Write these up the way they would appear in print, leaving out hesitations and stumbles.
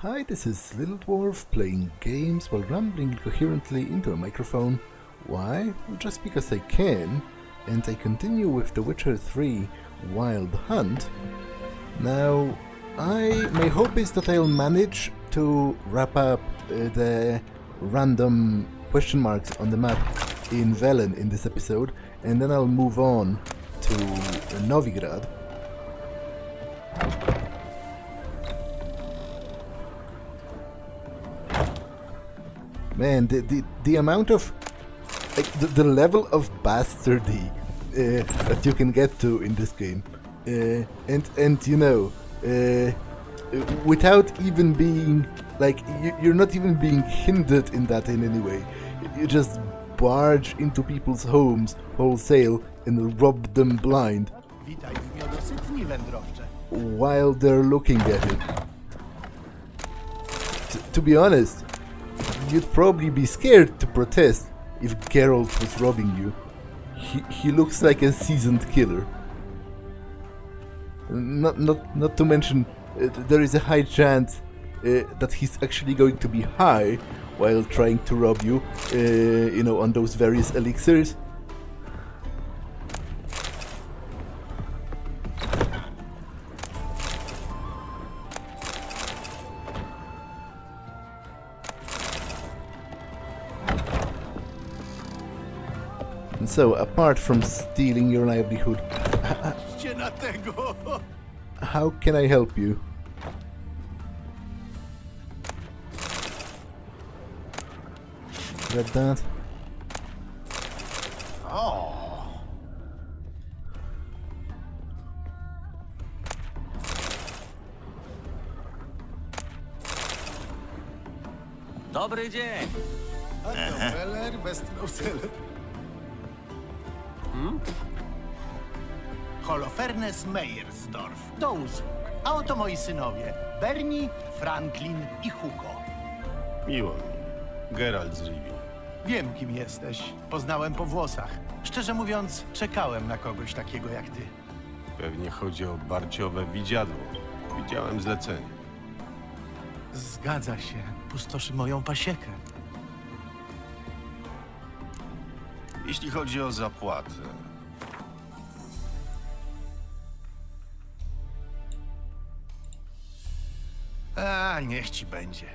Hi, this is Little Dwarf playing games while rambling incoherently into a microphone. Why? Well, just because I can, and I continue with The Witcher 3 Wild Hunt. Now, my hope is that I'll manage to wrap up the random question marks on the map in Velen in this episode, and then I'll move on to Novigrad. Man, the amount of like the level of bastardy that you can get to in this game, and you know, without even being like you're not even being hindered in that in any way. You just barge into people's homes wholesale and rob them blind while they're looking at it. To be honest, you'd probably be scared to protest if Geralt was robbing you. He looks like a seasoned killer. Not to mention, there is a high chance that he's actually going to be high while trying to rob you, you know, on those various elixirs. And so, apart from stealing your livelihood, how can I help you? Read that? O! Dobry dzień! Holofernes Meyersdorf. Do usług. A oto moi synowie. Bernie, Franklin i Hugo. Miło mi. Geralt z Rivii. Wiem, kim jesteś. Poznałem po włosach. Szczerze mówiąc, czekałem na kogoś takiego jak ty. Pewnie chodzi o barciowe widziadło. Widziałem zlecenie. Zgadza się. Pustoszy moją pasiekę. Jeśli chodzi o zapłatę, A, niech ci będzie.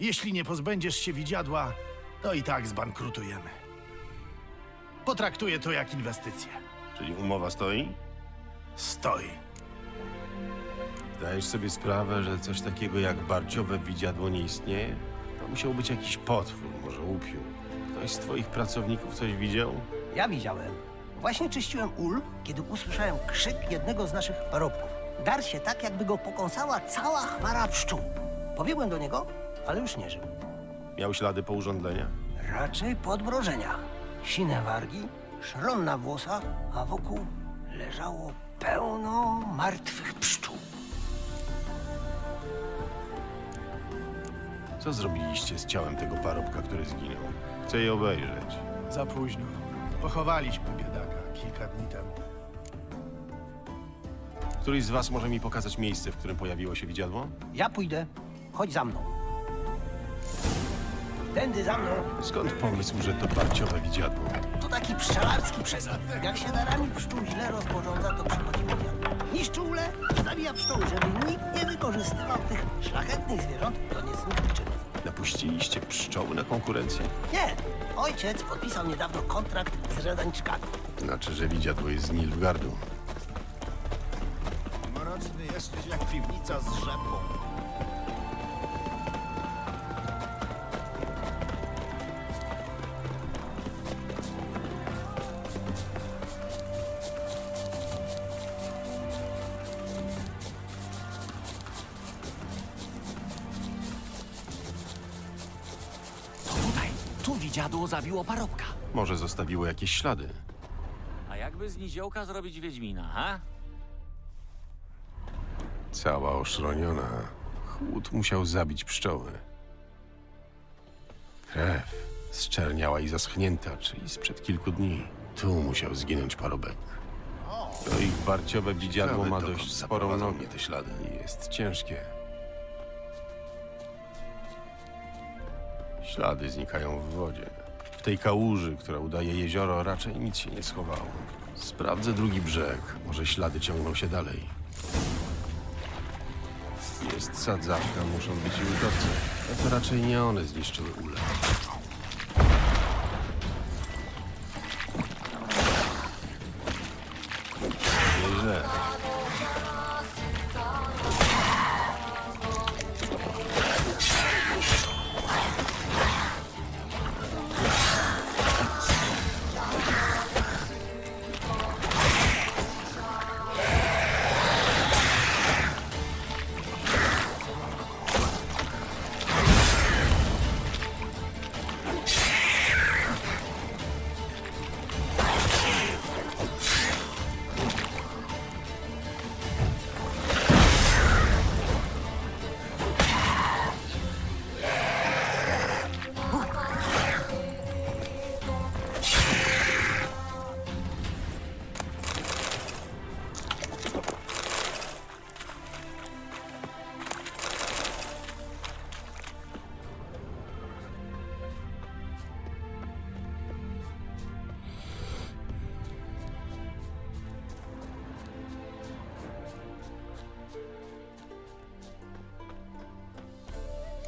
Jeśli nie pozbędziesz się widziadła, to i tak zbankrutujemy. Potraktuję to jak inwestycję. czyli umowa stoi? Stoi. Zdajesz sobie sprawę, że coś takiego jak barciowe widziadło nie istnieje? To musiał być jakiś potwór, może upiór. Ktoś z twoich pracowników coś widział? Ja widziałem. Właśnie czyściłem ul, kiedy usłyszałem krzyk jednego z naszych parobków. Darł się tak, jakby go pokąsała cała chmara pszczół. Pobiegłem do niego, ale już nie żył. Miał ślady po urządzeniach? Raczej po odmrożeniach. Sine wargi, szron na włosach, a wokół leżało pełno martwych pszczół. Co zrobiliście z ciałem tego parobka, który zginął? Chcę je obejrzeć. Za późno. Pochowaliśmy biedaka kilka dni temu. Któryś z was może mi pokazać miejsce, w którym pojawiło się widziadło? Ja pójdę. Chodź za mną. Tędy za mną. Skąd pomysł, że to barciowe widziadło? To taki pszczelarski przekaz. Jak się darami pszczół źle rozporządza, to przychodzi wiatr. Niszczy ule, zabija pszczoły, żeby nikt nie wykorzystywał tych szlachetnych zwierząt do niecnych czynów. Napuściliście pszczoły na konkurencję? Nie, ojciec podpisał niedawno kontrakt z Redańczykami. Znaczy, że widziadło jest z Nilfgaardu. Mroczny jesteś jak piwnica z rzepą. To tutaj, tu widziadło zabiło parobka. Może zostawiło jakieś ślady. A jakby z niziołka zrobić wiedźmina, ha? Cała oszroniona. Chłód musiał zabić pszczoły. Krew zczerniała i zaschnięta, czyli sprzed kilku dni. Tu musiał zginąć parobek. To ich barciowe widziadło ma dość sporą nogę. Te ślady jest ciężkie. Ślady znikają w wodzie. W tej kałuży, która udaje jezioro, raczej nic się nie schowało. Sprawdzę drugi brzeg. Może ślady ciągną się dalej. Jest sadzawka, muszą być i utopce. A to raczej nie one zniszczyły ulę. Nieźle.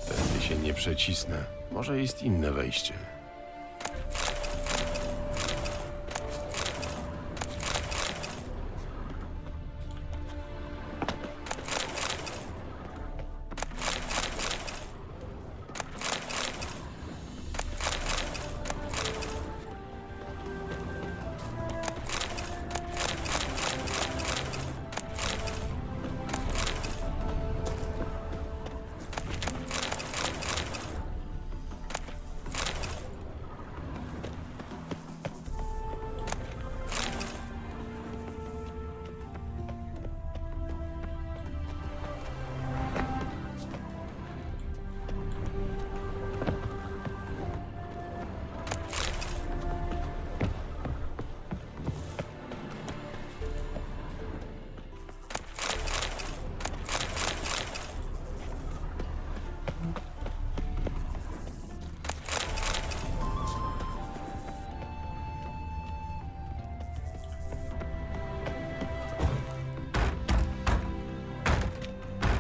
Tędy się nie przecisnę. Może jest inne wejście.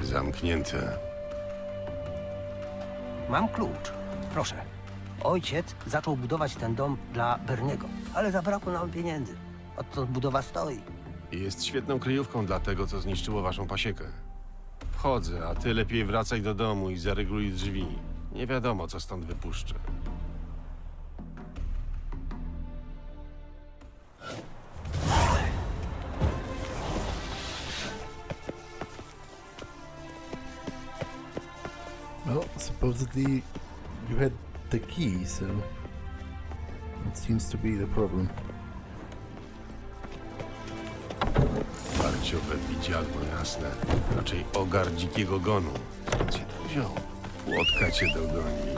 Zamknięte. Mam klucz. Proszę. Ojciec zaczął budować ten dom dla Berniego, ale zabrakło nam pieniędzy. Odtąd budowa stoi. Jest świetną kryjówką dla tego, co zniszczyło waszą pasiekę. Wchodzę, a ty lepiej wracaj do domu i zarygluj drzwi. Nie wiadomo, co stąd wypuszczę. Well, supposedly you had the key, so that seems to be the problem. Barciowe widziadło jasne. Raczej ogar dzikiego gonu. Skąd się to wziął? Płotka cię dogoni.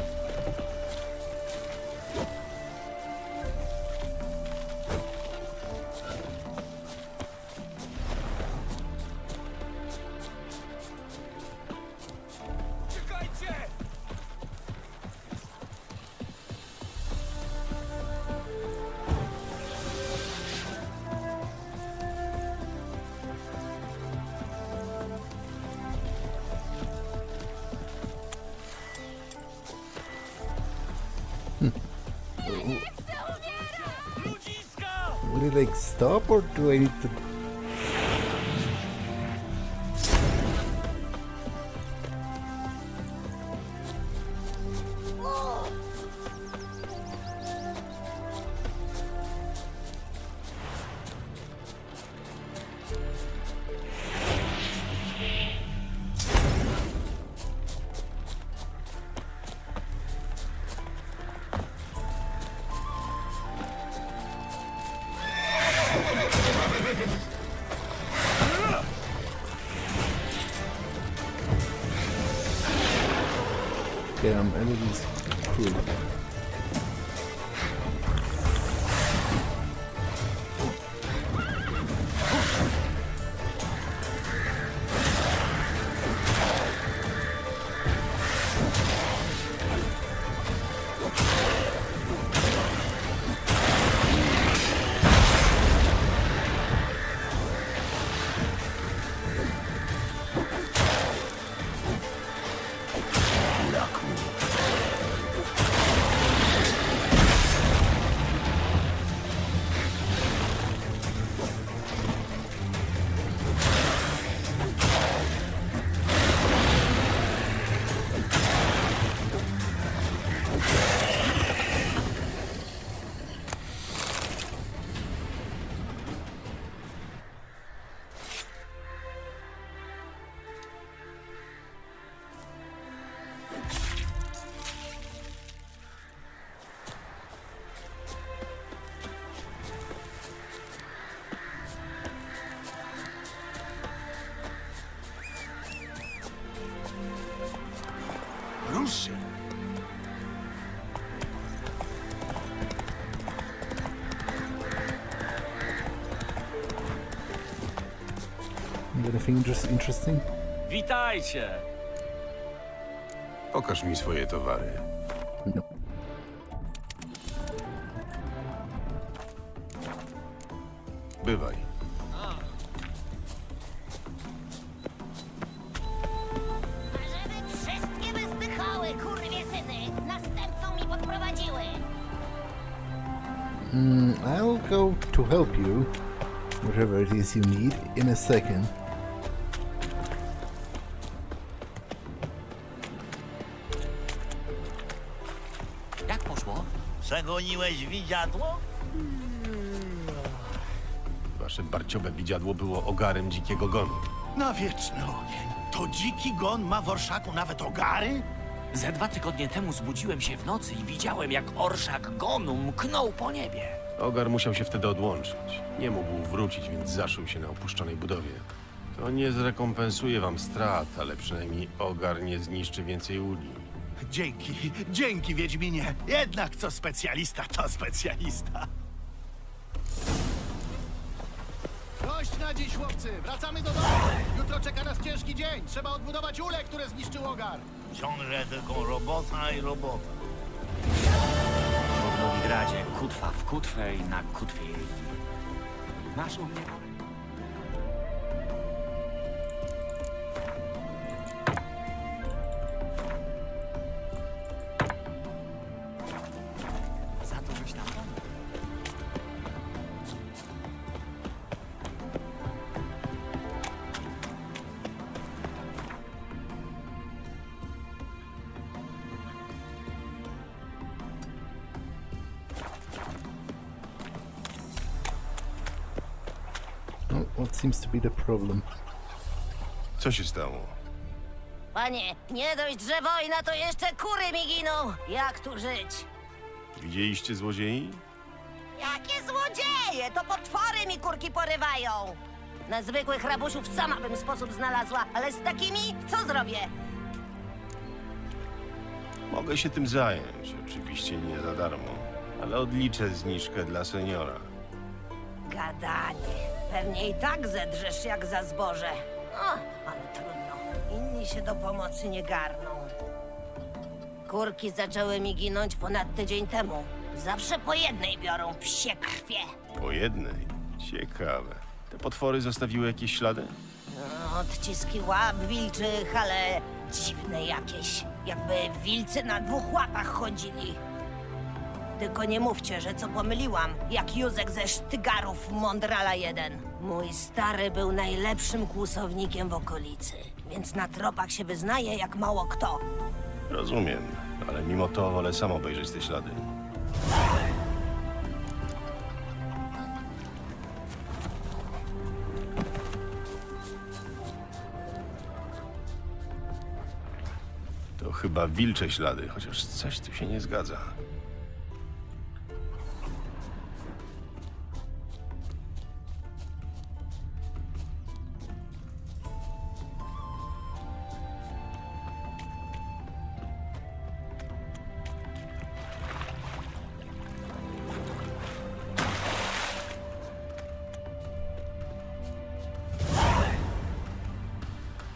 Will it like stop or do I need to... Damn, enemies cool. Rusz się! Anything interesting? Witajcie! Pokaż mi swoje towary. No. Bywaj. Żeby wszystkie wyzdychały, kurwiesyny! Następną mi podprowadziły! I'll go to help you, whatever it is you need, in a second. Jak poszło? Przegoniłeś widziadło? Wasze barciowe widziadło było ogarem dzikiego gonu. Na wieczny ogień. To dziki gon ma w orszaku nawet ogary? Ze 2 tygodnie temu zbudziłem się w nocy i widziałem, jak orszak gonu mknął po niebie. Ogar musiał się wtedy odłączyć. Nie mógł wrócić, więc zaszył się na opuszczonej budowie. To nie zrekompensuje wam strat, ale przynajmniej ogar nie zniszczy więcej uli. Dzięki, Wiedźminie. Jednak co specjalista, to specjalista. Dość na dziś, chłopcy. Wracamy do domu. Jutro czeka nas ciężki dzień. Trzeba odbudować ule, które zniszczył ogar. Ciągle tylko robota i robota. W Nowigradzie kutwa w kutwę i na kutwie jej. Masz u mnie? Za to, żeś nam pomógł. Oh, what seems to be the problem? Co się stało? Panie, nie dość, że wojna, to jeszcze kury mi giną! Jak tu żyć? Widzieliście złodziei? Jakie złodzieje! To potwory mi kurki porywają! Na zwykłych rabusiów sama bym sposób znalazła, ale z takimi co zrobię? Mogę się tym zająć, oczywiście nie za darmo, ale odliczę zniżkę dla seniora. Gadanie. Pewnie i tak zedrzesz jak za zboże. O, ale trudno. Inni się do pomocy nie garną. Kurki zaczęły mi ginąć ponad tydzień temu. Zawsze po jednej biorą psie krwie. Po jednej? Ciekawe. Te potwory zostawiły jakieś ślady? No, odciski łap wilczych, ale dziwne jakieś. Jakby wilcy na 2 łapach chodzili. Tylko nie mówcie, że co pomyliłam, jak Józek ze Sztygarów Mondrala 1. Mój stary był najlepszym kłusownikiem w okolicy, więc na tropach się wyznaje jak mało kto. Rozumiem, ale mimo to wolę sam obejrzeć te ślady. To chyba wilcze ślady, chociaż coś tu się nie zgadza.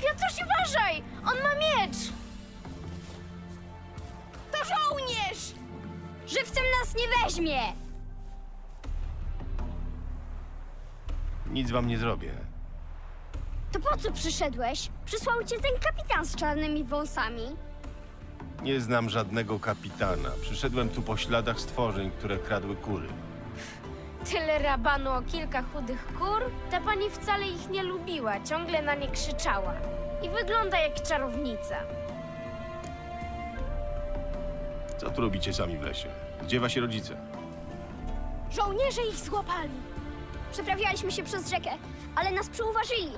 Piotruś, uważaj! On ma miecz! To żołnierz! Żywcem nas nie weźmie! Nic wam nie zrobię. To po co przyszedłeś? Przysłał cię ten kapitan z czarnymi wąsami. Nie znam żadnego kapitana. Przyszedłem tu po śladach stworzeń, które kradły kury. Tyle rabanu o kilka chudych kur? Ta pani wcale ich nie lubiła, ciągle na nie krzyczała. I wygląda jak czarownica. Co tu robicie sami w lesie? Gdzie wasi rodzice? Żołnierze ich złapali. Przeprawialiśmy się przez rzekę, ale nas przyuważyli.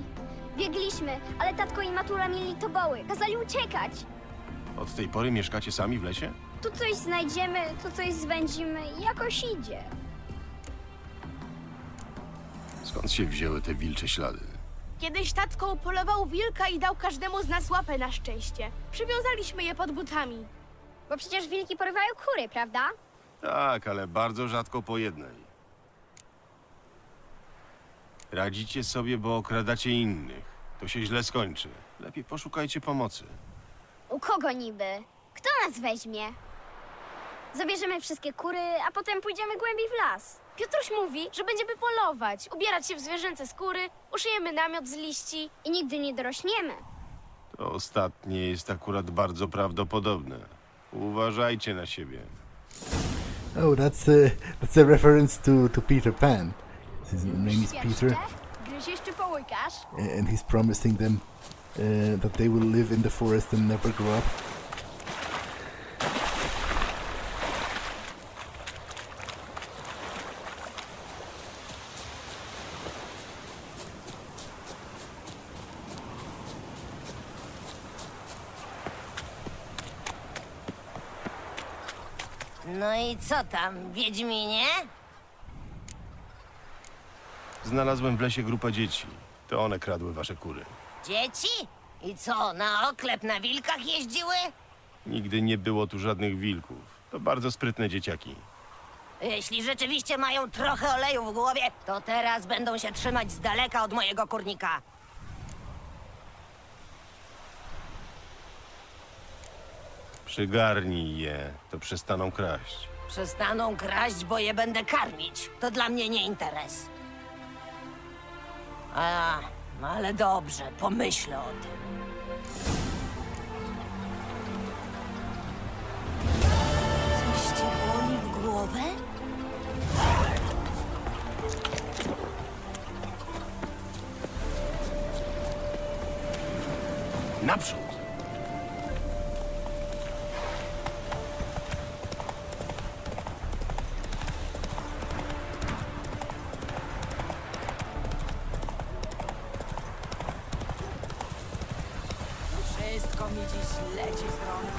Biegliśmy, ale tatko i matura mieli toboły. Kazali uciekać. Od tej pory mieszkacie sami w lesie? Tu coś znajdziemy, tu coś zwędzimy i jakoś idzie. Skąd się wzięły te wilcze ślady? Kiedyś tatko upolował wilka i dał każdemu z nas łapę na szczęście. Przywiązaliśmy je pod butami. Bo przecież wilki porywają kury, prawda? Tak, ale bardzo rzadko po jednej. Radzicie sobie, bo okradacie innych. To się źle skończy. Lepiej poszukajcie pomocy. U kogo niby? Kto nas weźmie? Zabierzemy wszystkie kury, a potem pójdziemy głębiej w las. Piotruś mówi, że będziemy polować, ubierać się w zwierzęce skóry, uszyjemy namiot z liści. I nigdy nie dorośniemy. To ostatnie jest akurat bardzo prawdopodobne. Uważajcie na siebie. Oh, that's a reference to Peter Pan. His name is Peter, Gryziesz czy połykasz? and he's promising them that they will live in the forest and never grow up. No i co tam, Wiedźminie? Znalazłem w lesie grupę dzieci. To one kradły wasze kury. Dzieci? I co, na oklep na wilkach jeździły? Nigdy nie było tu żadnych wilków. To bardzo sprytne dzieciaki. Jeśli rzeczywiście mają trochę oleju w głowie, to teraz będą się trzymać z daleka od mojego kurnika. Przygarnij je, to przestaną kraść. Przestaną kraść, bo je będę karmić. To dla mnie nie interes. Ale dobrze, pomyślę o tym. Coś cię boli w głowę? Naprzód! Wszystko mi dziś leci z rąk.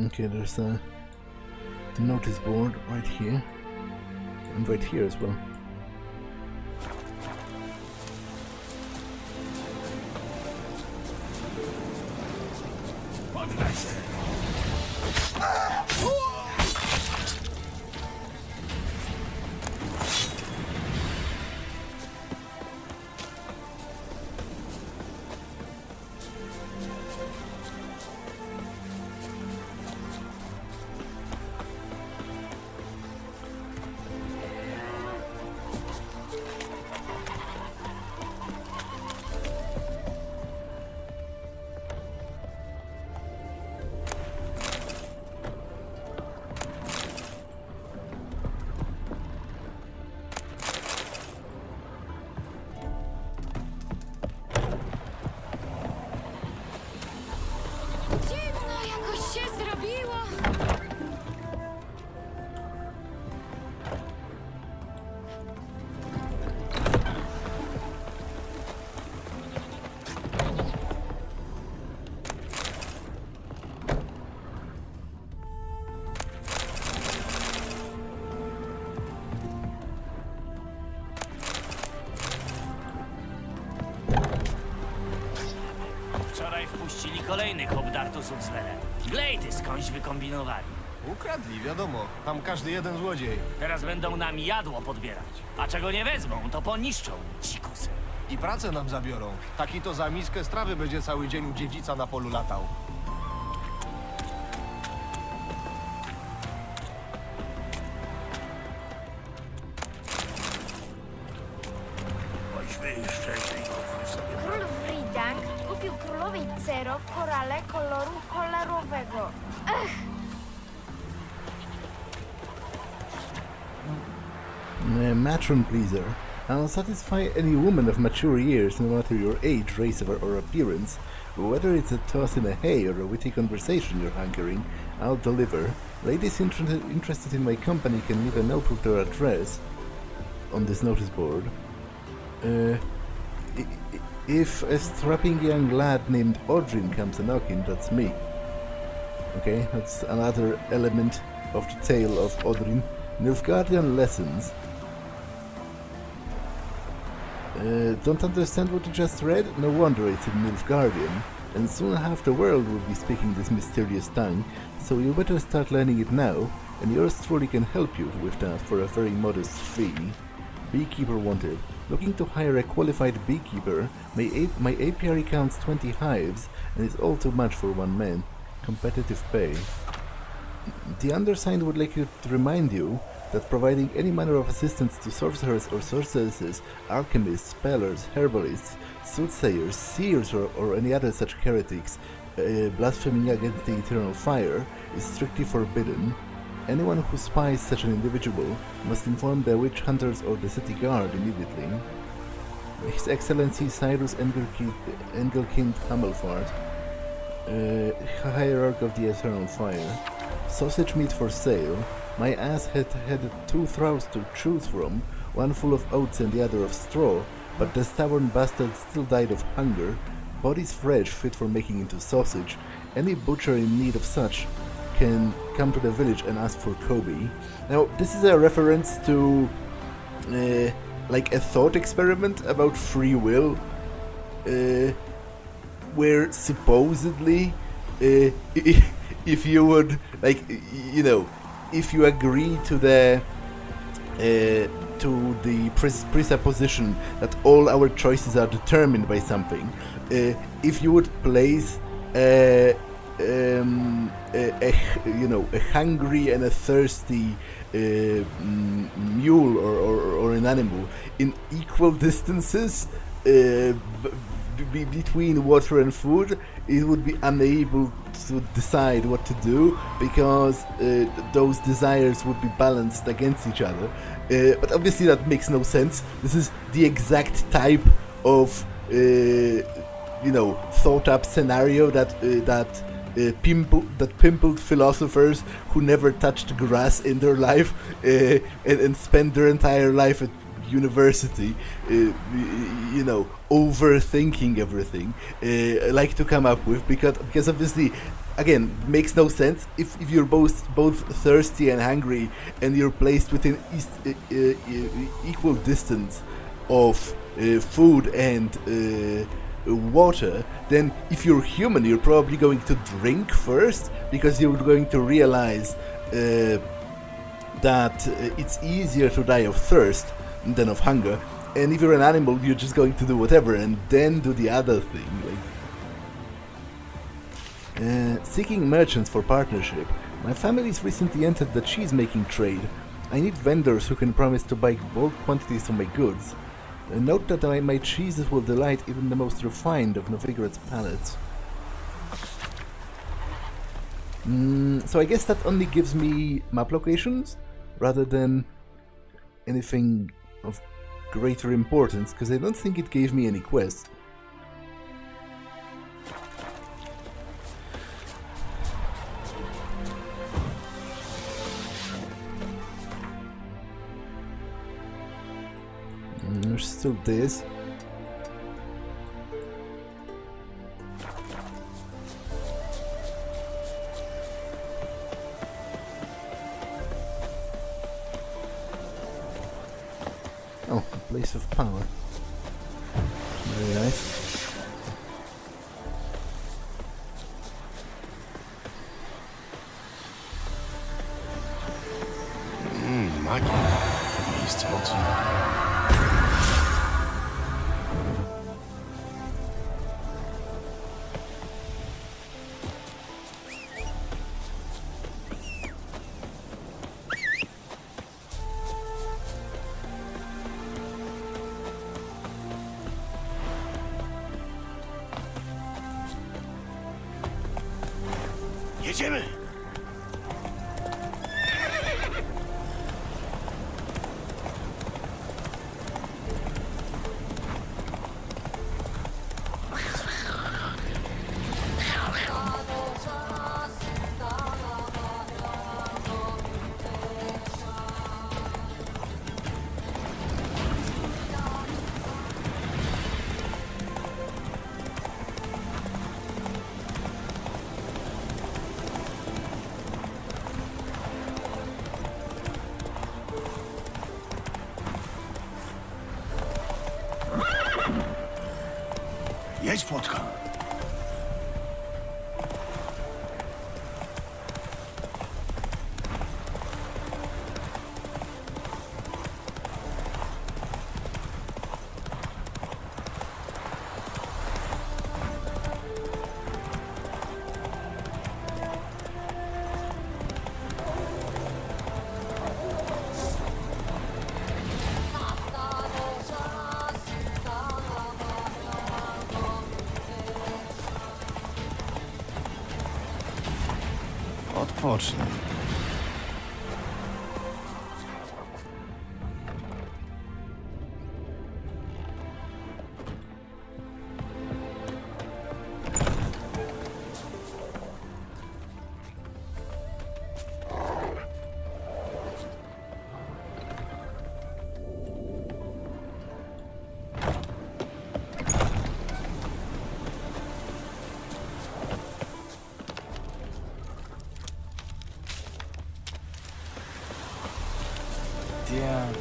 Okay, there's a notice board right here, and right here as well. Zimno jakoś się zrobiło. Wczoraj wpuścili kolejnych obdartusów z Velen. Glejty skądś wykombinowali. Ukradli, wiadomo. Tam każdy jeden złodziej. Teraz będą nam jadło podbierać. A czego nie wezmą, to poniszczą, dzikusy. I pracę nam zabiorą. Taki to za miskę strawy będzie cały dzień u dziedzica na polu latał. Król Wridang kupił królowej Cero korale koloru kolorowego. Matron Pleaser. I'll satisfy any woman of mature years, no matter your age, race, or appearance. Whether it's a toss in a hay or a witty conversation you're hankering, I'll deliver. Ladies interested in my company can leave a note with their address on this notice board. If a strapping young lad named Odrin comes a-knocking, that's me. Okay, that's another element of the tale of Odrin. Nilfgaardian lessons. Don't understand what you just read? No wonder it's in Nilfgaardian, and soon half the world will be speaking this mysterious tongue, so you better start learning it now, and yours truly can help you with that for a very modest fee. Beekeeper wanted. Looking to hire a qualified beekeeper. My apiary counts 20 hives, and it's all too much for one man. Competitive pay. The undersigned would like to remind you that providing any manner of assistance to sorcerers or sorceresses, alchemists, spellers, herbalists, soothsayers, seers, or any other such heretics blaspheming against the eternal fire is strictly forbidden. Anyone who spies such an individual must inform the witch hunters or the city guard immediately. His Excellency Cyrus Engelkind Hamelfart, Hierarch of the Eternal Fire. Sausage meat for sale. My ass had 2 troughs to choose from, one full of oats and the other of straw, but the stubborn bastard still died of hunger. Bodies fresh, fit for making into sausage. Any butcher in need of such can come to the village and ask for Kobe. Now, this is a reference to like a thought experiment about free will, where supposedly if you would, like, you know, if you agree to the presupposition that all our choices are determined by something, if you would place a hungry and a thirsty mule or an animal in equal distances between water and food, it would be unable to decide what to do because those desires would be balanced against each other. But obviously that makes no sense. This is the exact type of thought up scenario that pimpled philosophers who never touched grass in their life and spent their entire life at university, overthinking everything, like to come up with, because obviously, again, makes no sense if you're both thirsty and hungry and you're placed within equal distance of food and water. Then if you're human, you're probably going to drink first because you're going to realize that it's easier to die of thirst than of hunger, and if you're an animal, you're just going to do whatever and then do the other thing. Seeking merchants for partnership. My family's recently entered the cheese-making trade. I need vendors who can promise to buy bulk quantities of my goods. Note that my cheeses will delight even the most refined of Novigrad's palates. So I guess that only gives me map locations rather than anything of greater importance, because I don't think it gave me any quests. There's still this. Oh, a place of power. Very nice. Magia. Miejsce mocy. Jedziemy! słodka. Odpocznij. Damn.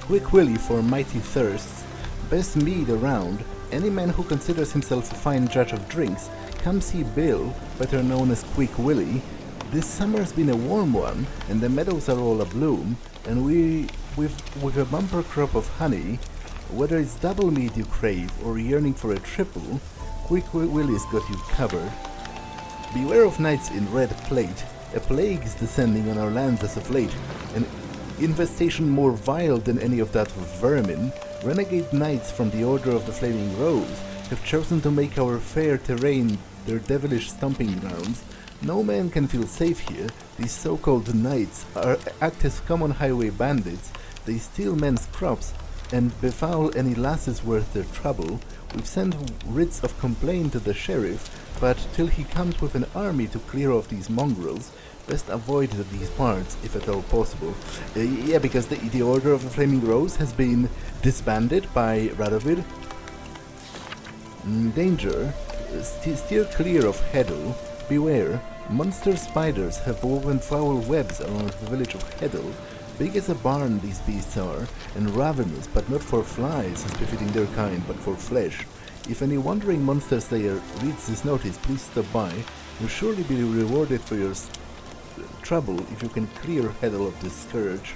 Quick Willy for mighty thirsts, best mead around. Any man who considers himself a fine judge of drinks, come see Bill, better known as Quick Willy. This summer's been a warm one, and the meadows are all abloom, and with a bumper crop of honey, whether it's double mead you crave or yearning for a triple, Quick Willy's got you covered. Beware of knights in red plate. A plague is descending on our lands as of late, an infestation more vile than any of that of vermin. Renegade knights from the Order of the Flaming Rose have chosen to make our fair terrain their devilish stomping grounds. No man can feel safe here. These so-called knights act as common highway bandits. They steal men's crops and befoul any lasses worth their trouble. We've sent writs of complaint to the sheriff, but till he comes with an army to clear off these mongrels, best avoid these parts, if at all possible. Yeah, because the Order of the Flaming Rose has been disbanded by Radovid. Danger. Steer clear of Heddle. Beware. Monster spiders have woven foul webs around the village of Heddle. Big as a barn these beasts are, and ravenous, but not for flies as befitting their kind, but for flesh. If any wandering monster slayer reads this notice, please stop by. You'll surely be rewarded for your trouble if you can clear Heddle of this scourge.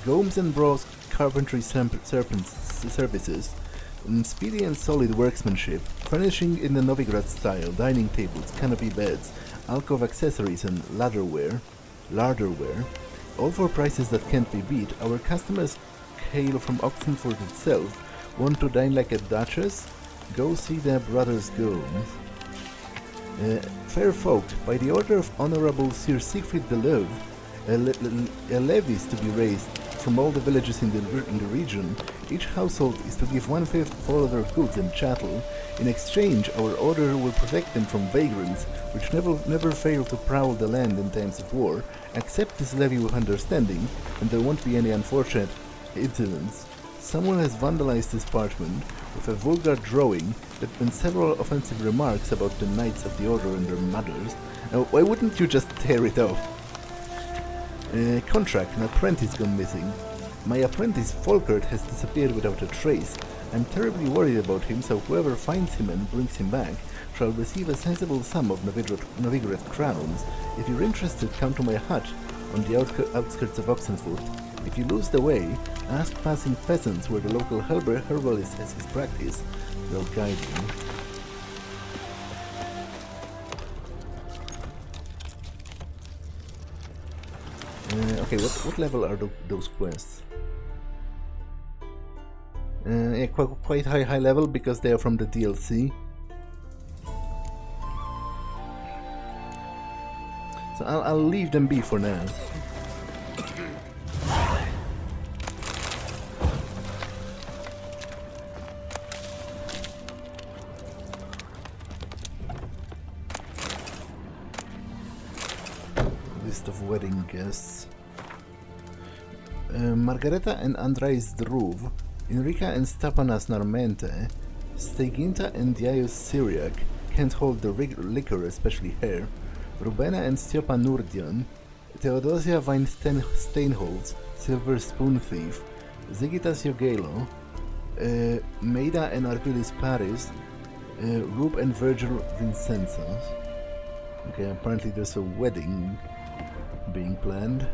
Gomes and Bros carpentry services, speedy and solid workmanship, furnishing in the Novigrad style, dining tables, canopy beds, alcove accessories and larderware, all for prices that can't be beat. Our customers hail from Oxenford itself. Want to dine like a duchess? Go see the brothers Gomes. Fair folk, by the order of Honorable Sir Siegfried de Leuve, a levy is to be raised from all the villages in the region. Each household is to give 1/5 of all their goods and chattel. In exchange, our order will protect them from vagrants, which never fail to prowl the land in times of war. Accept this levy with understanding, and there won't be any unfortunate incidents. Someone has vandalized this parchment with a vulgar drawing that meant several offensive remarks about the knights of the order and their mothers. Now, why wouldn't you just tear it off? Contract, an apprentice gone missing. My apprentice Folkert has disappeared without a trace. I'm terribly worried about him, so whoever finds him and brings him back shall receive a sensible sum of Novigrad crowns. If you're interested, come to my hut on the outskirts of Oxenfurt. If you lose the way, ask passing peasants where the local herbalist has his practice. They'll guide you. Okay, what level are those quests? Yeah, quite high level because they are from the DLC. So I'll leave them be for now. List of wedding guests. Margareta and Andrzej Zdrów, Enrica and Stepanas Narmente, Steginta and Jaius Syriac can't hold the liquor, especially her, Rubena and Stjopa Nurdian, Theodosia Steinholz, Silver Spoon Thief, Zigitas Jogelo, Maida and Argylis Paris, Rube and Virgil Vincenzas. Okay, apparently there's a wedding being planned.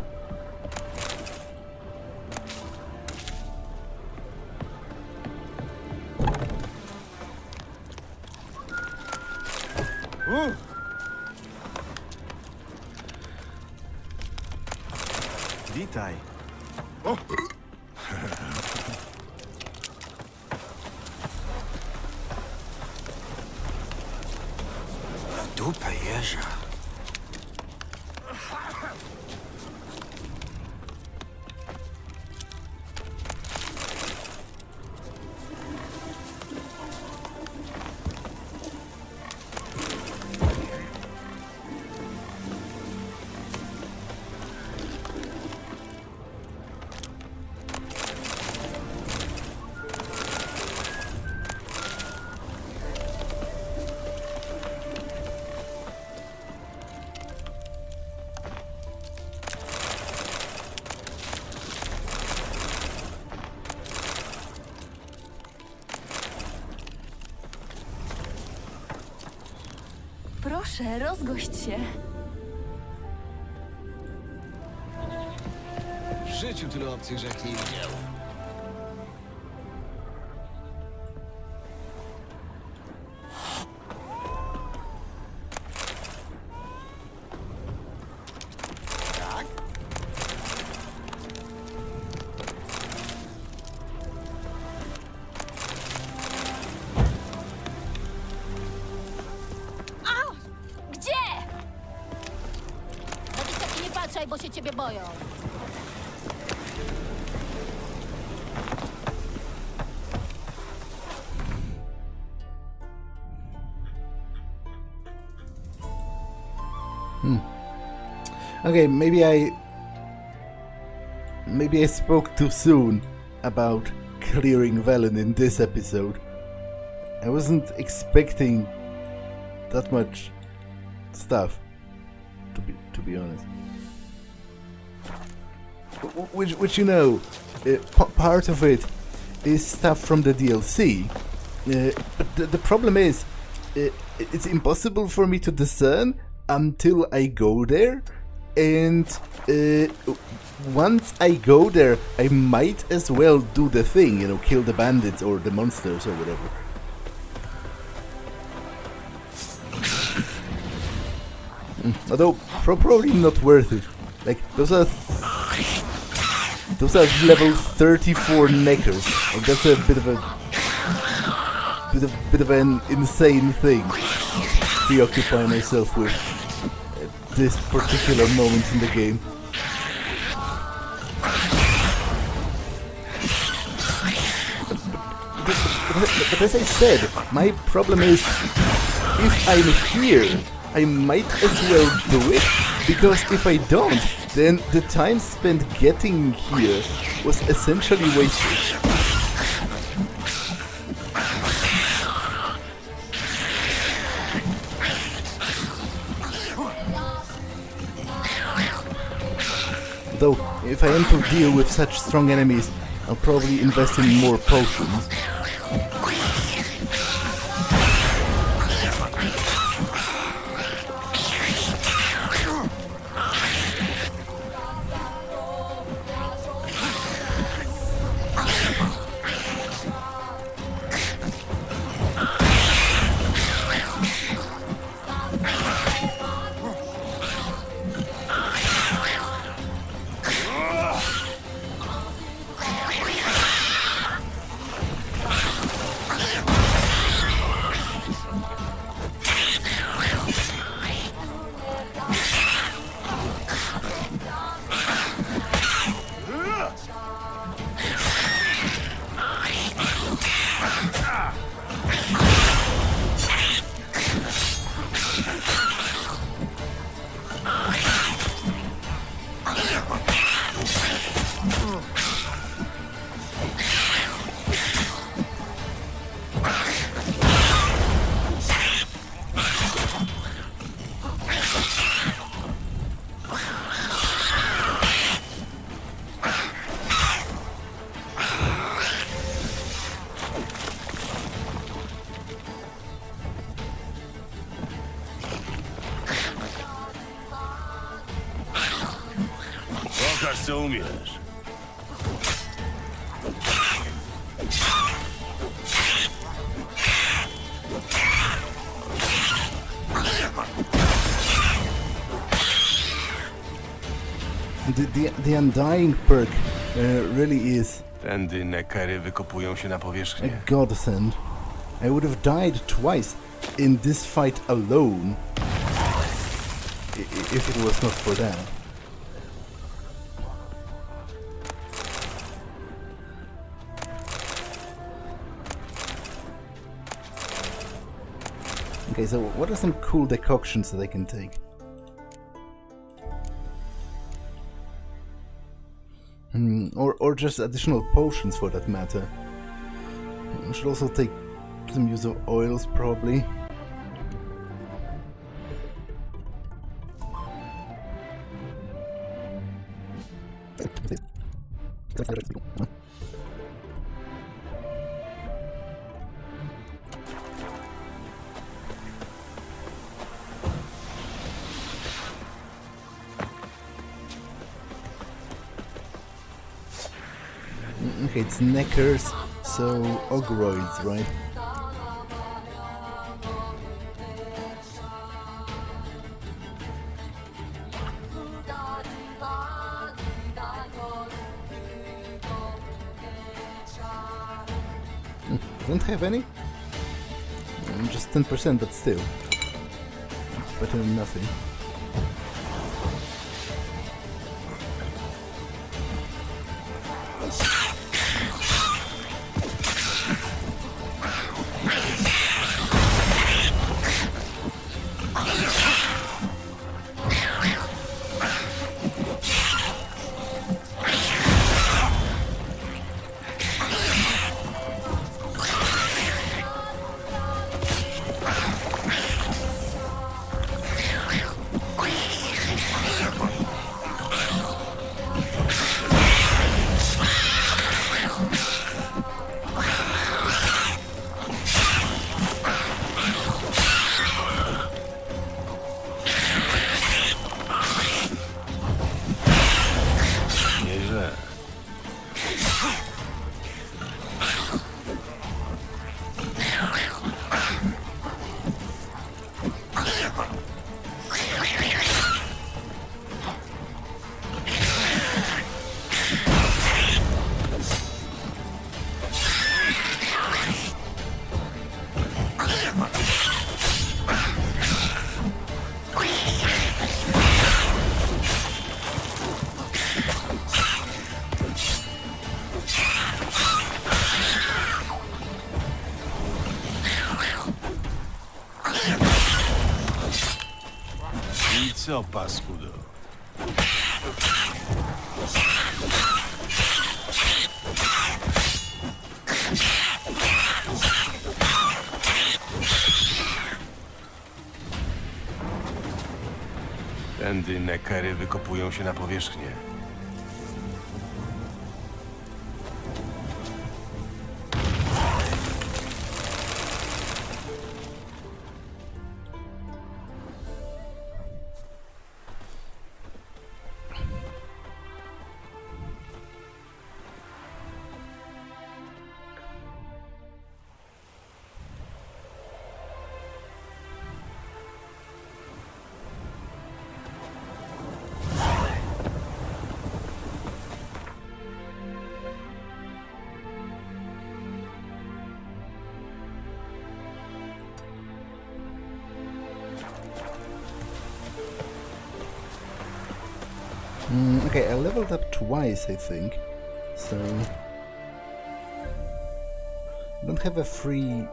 Witaj. W dupę jeża. Proszę, rozgość się. W życiu tyle obcych rzek nie widział. Bo się ciebie boją. Okay, maybe I spoke too soon about clearing Velen in this episode. I wasn't expecting that much stuff, to be honest. Which you know, part of it is stuff from the DLC, but the problem is, it's impossible for me to discern until I go there, and once I go there, I might as well do the thing, you know, kill the bandits or the monsters or whatever. Although, probably not worth it. Like, those are level 34 neckers. Like, that's a bit of an insane thing to preoccupy myself with at this particular moment in the game. But as I said, my problem is, if I'm here, I might as well do it, because if I don't, then the time spent getting here was essentially wasted. Though, if I am to deal with such strong enemies, I'll probably invest in more potions. co umiesz. The Undying perk really is Tędy nekery wykopują się na a powierzchnię. godsend. I would have died twice in this fight alone if it was not for that. Okay, so what are some cool decoctions that I can take? Or just additional potions for that matter. I should also take some use of oils, probably. Okay, it's neckers, so ogroids, right? Don't have any? Just 10%, but still. Better than nothing. Co, paskudo? Tędy nekery wykopują się na powierzchnię. Okay, I leveled up twice, I think, so I don't have a free...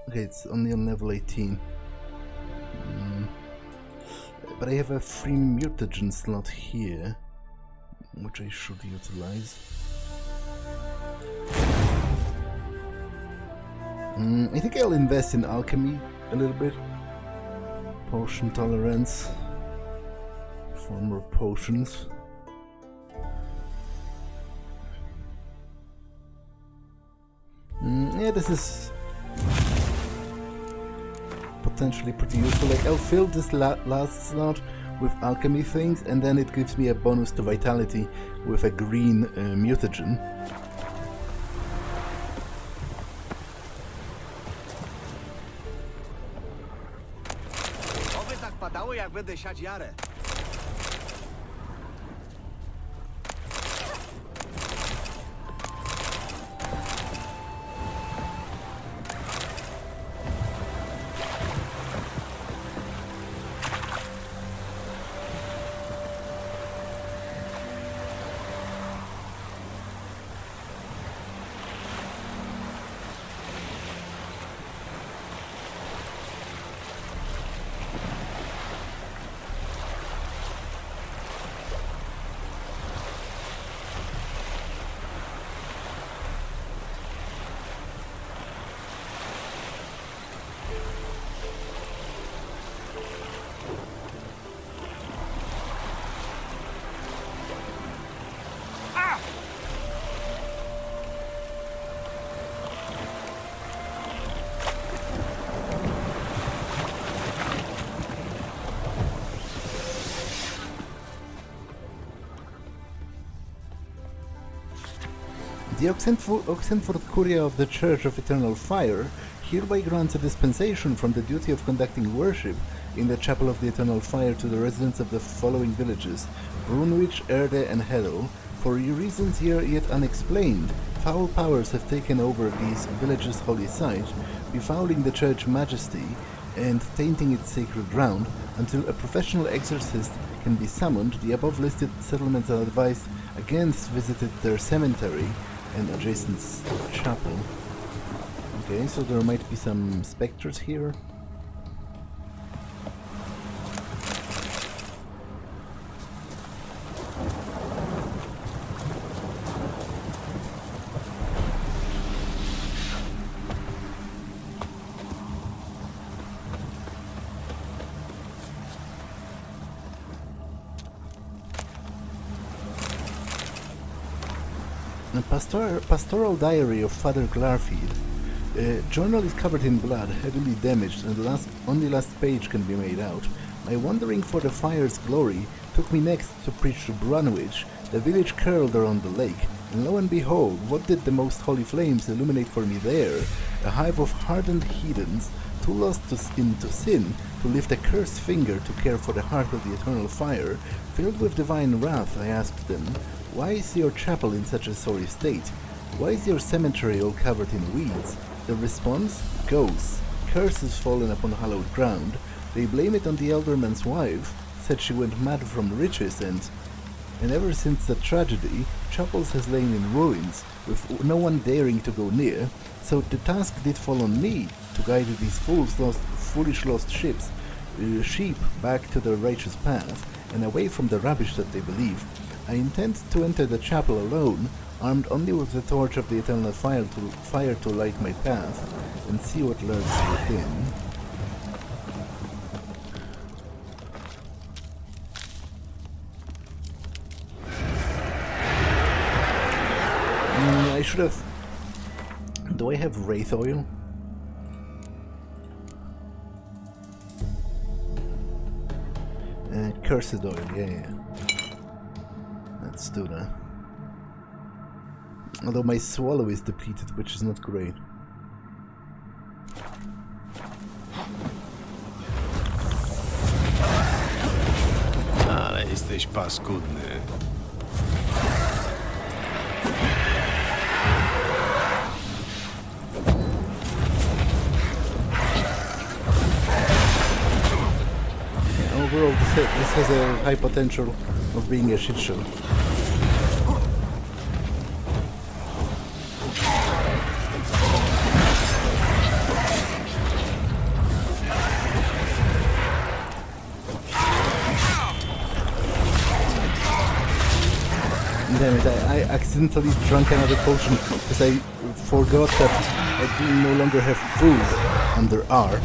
Okay, it's only on level 18. But I have a free mutagen slot here, which I should utilize. I think I'll invest in alchemy a little bit. Potion tolerance. For more potions. Yeah, this is potentially pretty useful. Like, I'll fill this last slot with alchemy things, and then it gives me a bonus to vitality with a green mutagen. Oby tak padało, jak będę siać jarę. The Oxenford Curia of the Church of Eternal Fire hereby grants a dispensation from the duty of conducting worship in the Chapel of the Eternal Fire to the residents of the following villages: Brunwich, Erde, and Hedel. For reasons here yet unexplained, foul powers have taken over these villages' holy site, befouling the church majesty and tainting its sacred ground. Until a professional exorcist can be summoned, the above listed settlements are advised against visiting their cemetery and adjacent chapel. Okay, so there might be some specters here. A pastoral diary of Father Glarfield. Journal is covered in blood, heavily damaged, and the only last page can be made out. My wandering for the fire's glory took me next to preach to Brunwich, the village curled around the lake, and lo and behold, what did the most holy flames illuminate for me there? A hive of hardened heathens, too lost into sin to lift a cursed finger to care for the heart of the eternal fire. Filled with divine wrath, I asked them, "Why is your chapel in such a sorry state? Why is your cemetery all covered in weeds?" The response? Ghosts. Curses fallen upon hallowed ground. They blame it on the elderman's wife, said she went mad from riches, and ever since that tragedy, chapels has lain in ruins, with no one daring to go near. So the task did fall on me to guide these foolish lost sheep back to the righteous path and away from the rubbish that they believe. I intend to enter the chapel alone, armed only with the torch of the eternal fire to light my path, and see what lurks within. I should have... Do I have wraith oil? Cursed oil, yeah. Let's do that. Although my swallow is depleted, which is not great. Ale jesteś paskudny. Overall, this has a high potential of being a shit show. Damn it, I accidentally drank another potion because I forgot that I no longer have food under R.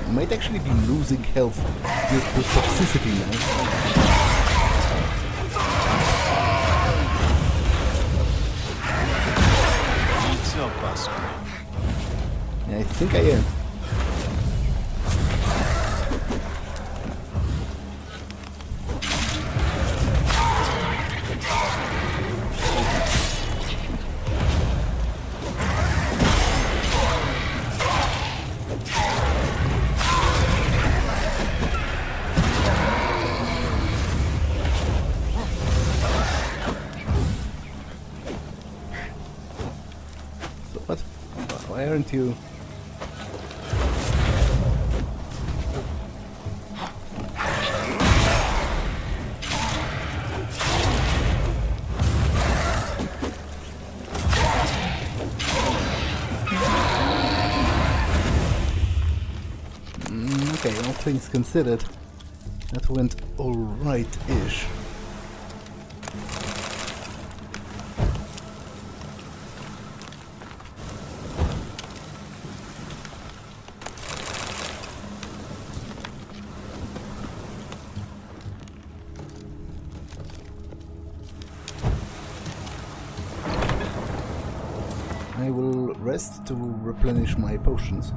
I might actually be losing health due to toxicity now. I co, pasku? I think I am. What? Why aren't you? Okay, all things considered, that went alright-ish. I will rest to replenish my potions.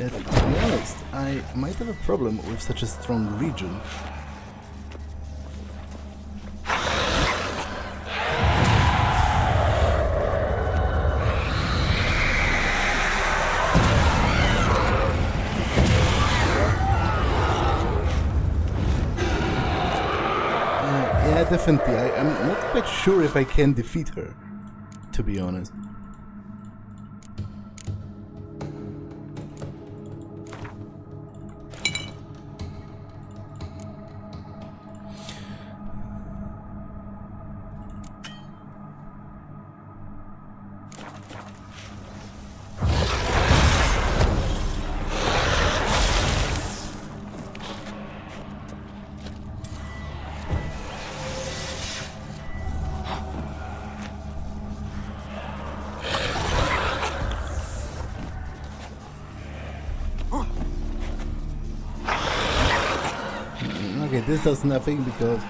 To be honest, I might have a problem with such a strong region. Yeah, definitely. I'm not quite sure if I can defeat her, to be honest. Okay, this does nothing because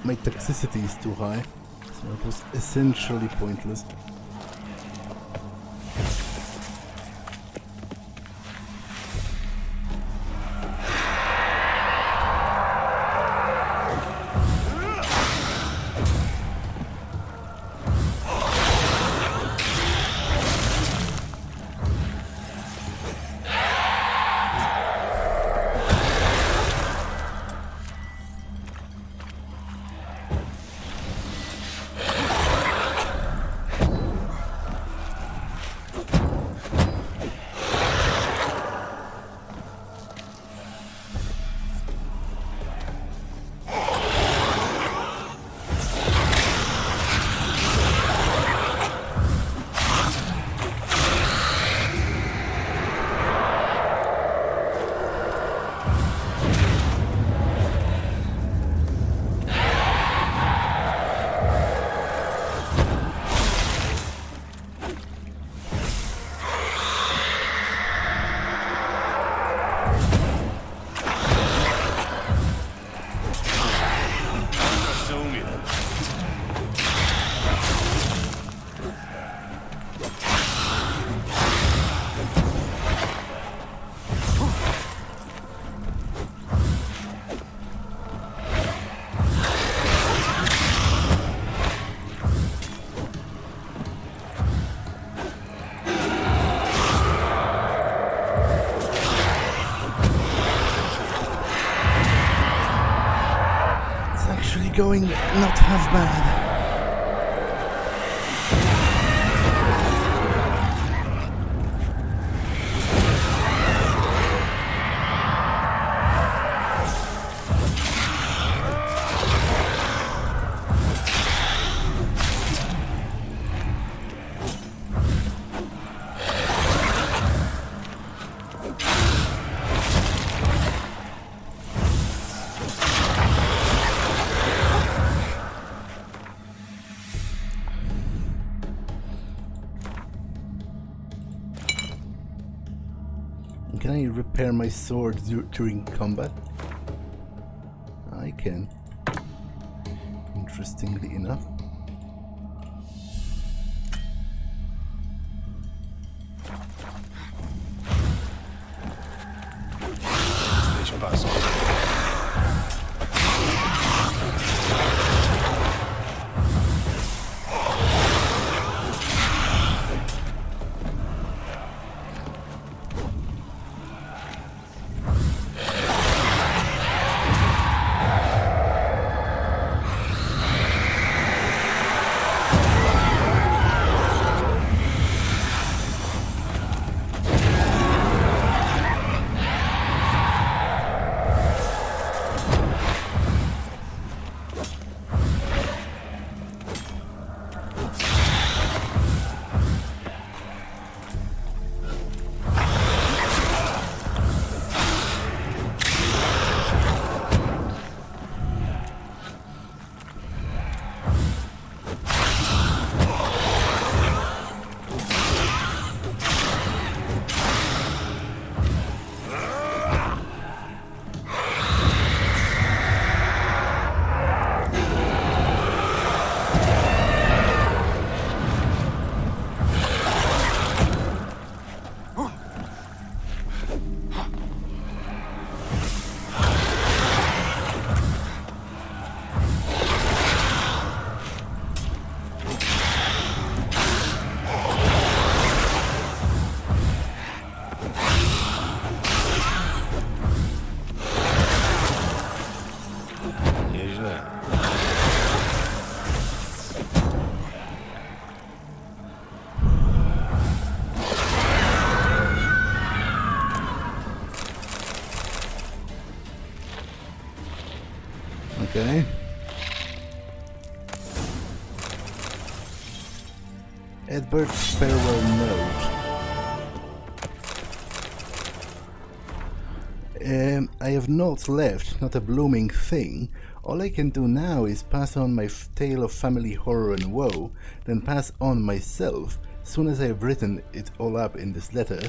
my toxicity is too high, so it was essentially pointless. going not half bad. Can I repair my sword during combat? I can. Interestingly enough. Jesteś paską. Okay. Edward's farewell note. I have naught left, not a blooming thing. All I can do now is pass on my tale of family horror and woe, then pass on myself, soon as I have written it all up in this letter.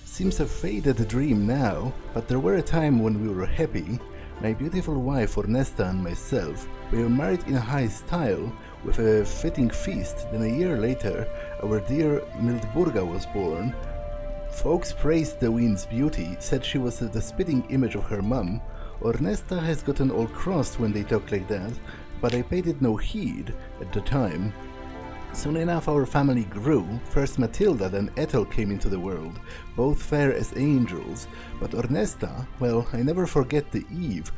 Seems a faded dream now, but there were a time when we were happy. My beautiful wife Ornesta and myself, we were married in high style, with a fitting feast. Then a year later, our dear Mildburga was born. Folks praised the Ween's beauty, said she was the spitting image of her mum. Ornesta has gotten all crossed when they talk like that, but I paid it no heed at the time. Soon enough our family grew. First Matilda, then Ethel came into the world, both fair as angels. But Ornesta, well, I never forget the eve.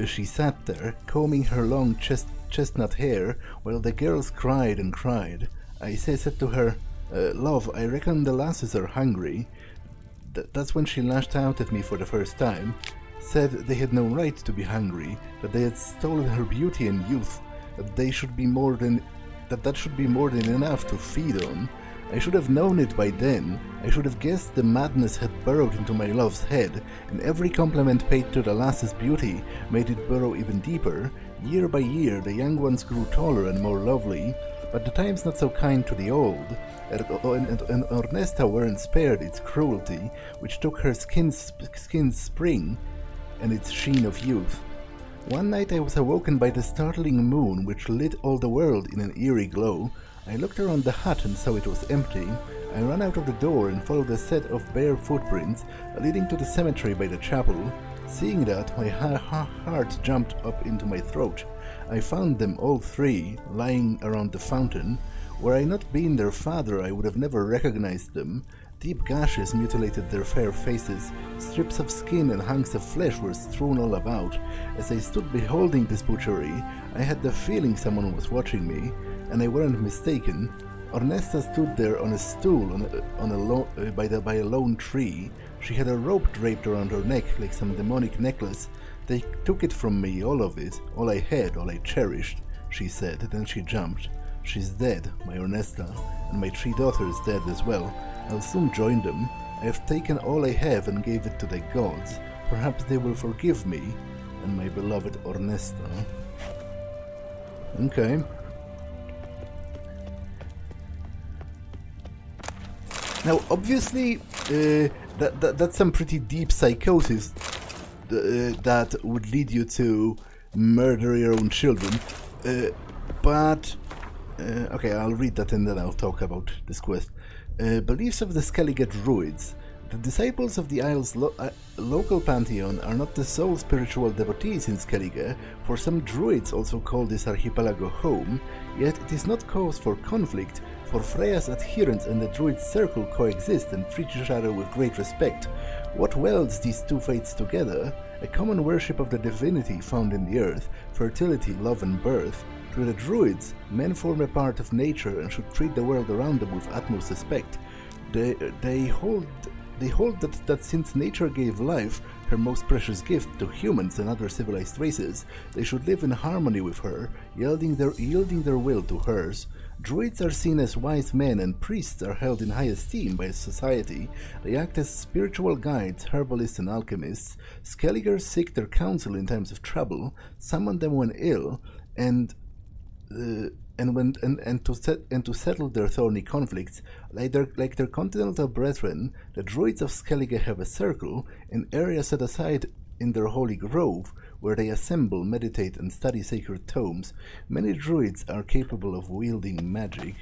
She sat there, combing her long chestnut hair, while the girls cried and cried. I said to her, "Love, I reckon the lasses are hungry." That's when she lashed out at me for the first time. Said they had no right to be hungry, that they had stolen her beauty and youth, that that should be more than enough to feed on. I should have known it by then. I should have guessed the madness had burrowed into my love's head, and every compliment paid to the lass's beauty made it burrow even deeper. Year by year the young ones grew taller and more lovely, but the time's not so kind to the old, and Ornesta weren't spared its cruelty, which took her skin's spring and its sheen of youth. One night I was awoken by the startling moon, which lit all the world in an eerie glow. I looked around the hut and saw it was empty. I ran out of the door and followed a set of bare footprints leading to the cemetery by the chapel. Seeing that, my heart jumped up into my throat. I found them all three, lying around the fountain. Were I not been their father, I would have never recognized them. Deep gashes mutilated their fair faces. Strips of skin and hunks of flesh were strewn all about. As I stood beholding this butchery, I had the feeling someone was watching me, and I weren't mistaken. Ornesta stood there on a stool by a lone tree. She had a rope draped around her neck like some demonic necklace. They took it from me, all of it, all I had, all I cherished, she said. Then she jumped. She's dead, my Ornesta, and my 3 daughters dead as well. I'll soon join them. I have taken all I have and gave it to the gods. Perhaps they will forgive me and my beloved Ornesta. Okay. Now, obviously, that's some pretty deep psychosis that would lead you to murder your own children. But okay, I'll read that and then I'll talk about this quest. Beliefs of the Skellige Druids. The disciples of the Isle's local pantheon are not the sole spiritual devotees in Skellige, for some druids also call this archipelago home, yet it is not cause for conflict, for Freya's adherents and the druid's circle coexist and treat each other with great respect. What welds these two faiths together? A common worship of the divinity found in the earth, fertility, love and birth. To the druids, men form a part of nature and should treat the world around them with utmost respect. They hold that since nature gave life, her most precious gift, to humans and other civilized races, they should live in harmony with her, yielding their will to hers. Druids are seen as wise men, and priests are held in high esteem by society. They act as spiritual guides, herbalists and alchemists. Skelligers seek their counsel in times of trouble, summon them when ill, and to settle their thorny conflicts. Like their continental brethren, the druids of Skellige have a circle, an area set aside in their holy grove, where they assemble, meditate, and study sacred tomes. Many druids are capable of wielding magic.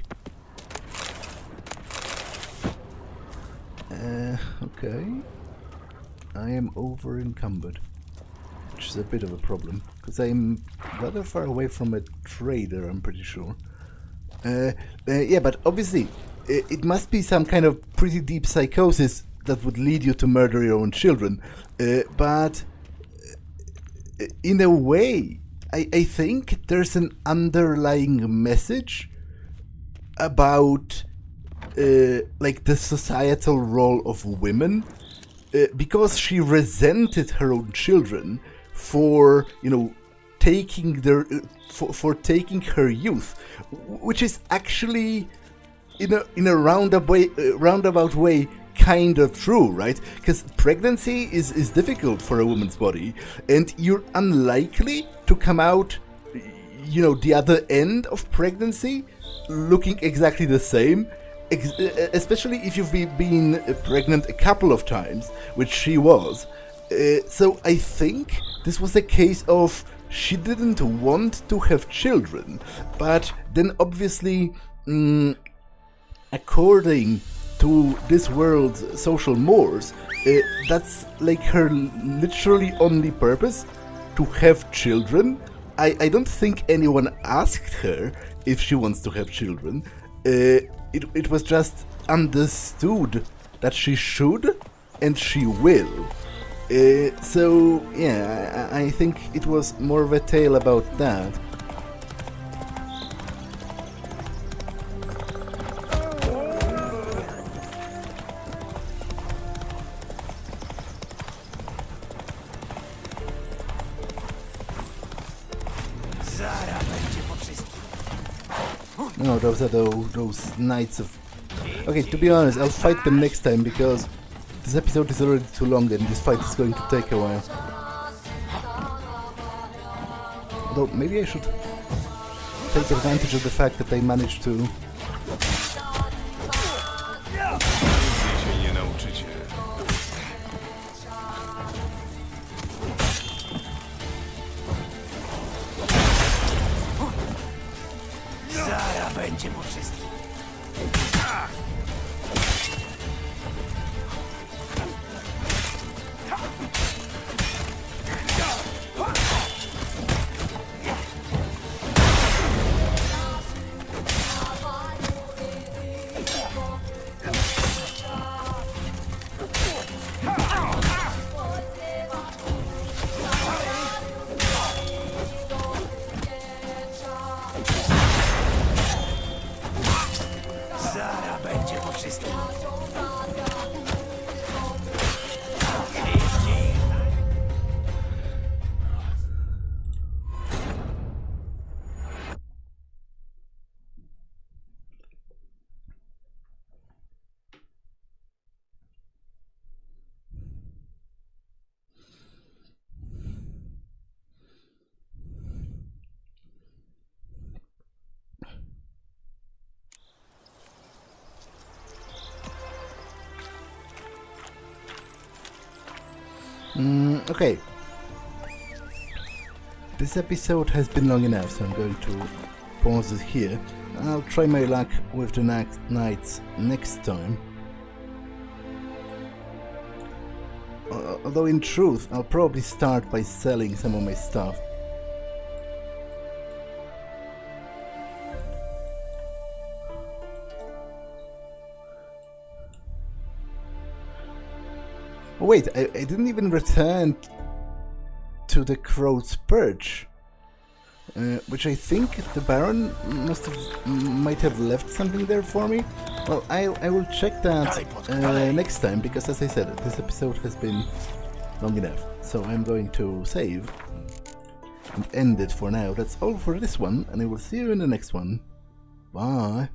Okay. I am over encumbered, which is a bit of a problem, because I'm rather far away from a trader, I'm pretty sure. Yeah, but obviously, it must be some kind of pretty deep psychosis that would lead you to murder your own children. But in a way, I think there's an underlying message about like the societal role of women, because she resented her own children for, taking their for taking her youth, which is actually in a roundabout way kind of true, right? Because pregnancy is difficult for a woman's body, and you're unlikely to come out, the other end of pregnancy looking exactly the same, especially if you've been pregnant a couple of times, which she was. So I think this was a case of she didn't want to have children, but then obviously, according to this world's social mores, that's like her literally only purpose, to have children. I don't think anyone asked her if she wants to have children. It was just understood that she should and she will. So yeah, I think it was more of a tale about that. No, those are those knights of... Okay, to be honest, I'll fight them next time, because this episode is already too long and this fight is going to take a while. Although, maybe I should take advantage of the fact that I managed to... Okay. This episode has been long enough, so I'm going to pause it here. I'll try my luck with the knights next time. Although in truth, I'll probably start by selling some of my stuff. Oh wait, I didn't even return to the Crow's Perch, which I think the Baron might have left something there for me. Well, I will check that next time, because as I said, this episode has been long enough. So I'm going to save and end it for now. That's all for this one, and I will see you in the next one. Bye!